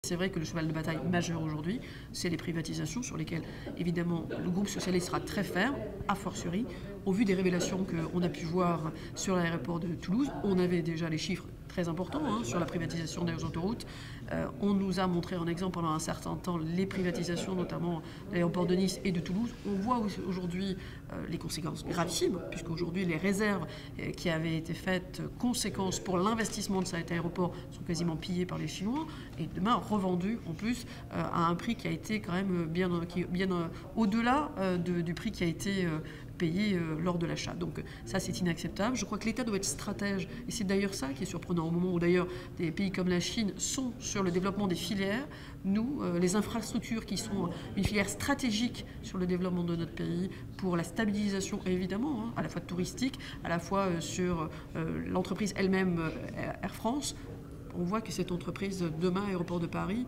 C'est vrai que le cheval de bataille majeur aujourd'hui, c'est les privatisations sur lesquelles, évidemment, le groupe socialiste sera très ferme, a fortiori, au vu des révélations qu'on a pu voir sur l'aéroport de Toulouse. On avait déjà les chiffres très importants sur la privatisation des autoroutes. On nous a montré en exemple pendant un certain temps les privatisations, notamment de l'aéroport de Nice et de Toulouse. On voit aujourd'hui les conséquences gravissimes, puisqu'aujourd'hui les réserves qui avaient été faites, conséquences pour l'investissement de cet aéroport, sont quasiment pillées par les Chinois et demain revendues en plus à un prix qui a été quand même bien au-delà du prix qui a été payé lors de l'achat. Donc ça, c'est inacceptable. Je crois que l'État doit être stratège, et c'est d'ailleurs ça qui est surprenant au moment où d'ailleurs des pays comme la Chine sont sur le développement des filières. Nous, les infrastructures qui sont une filière stratégique sur le développement de notre pays, pour la stabilisation évidemment, à la fois touristique, à la fois sur l'entreprise elle-même, Air France. On voit que cette entreprise, demain, Aéroport de Paris,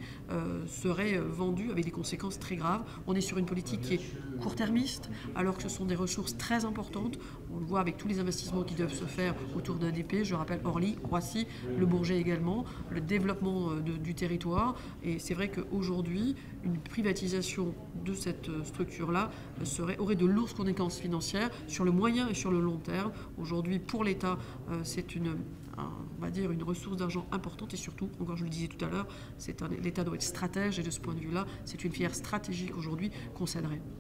serait vendue avec des conséquences très graves. On est sur une politique qui est court-termiste, alors que ce sont des ressources très importantes. On le voit avec tous les investissements qui doivent se faire autour d'ADP. Je rappelle Orly, Roissy, Le Bourget également, le développement du territoire. Et c'est vrai qu'aujourd'hui, une privatisation de cette structure-là aurait de lourdes conséquences financières sur le moyen et sur le long terme. Aujourd'hui, pour l'État, c'est on va dire une ressource d'argent importante et surtout, encore je le disais tout à l'heure, l'État doit être stratège et de ce point de vue-là, c'est une filière stratégique aujourd'hui qu'on céderait.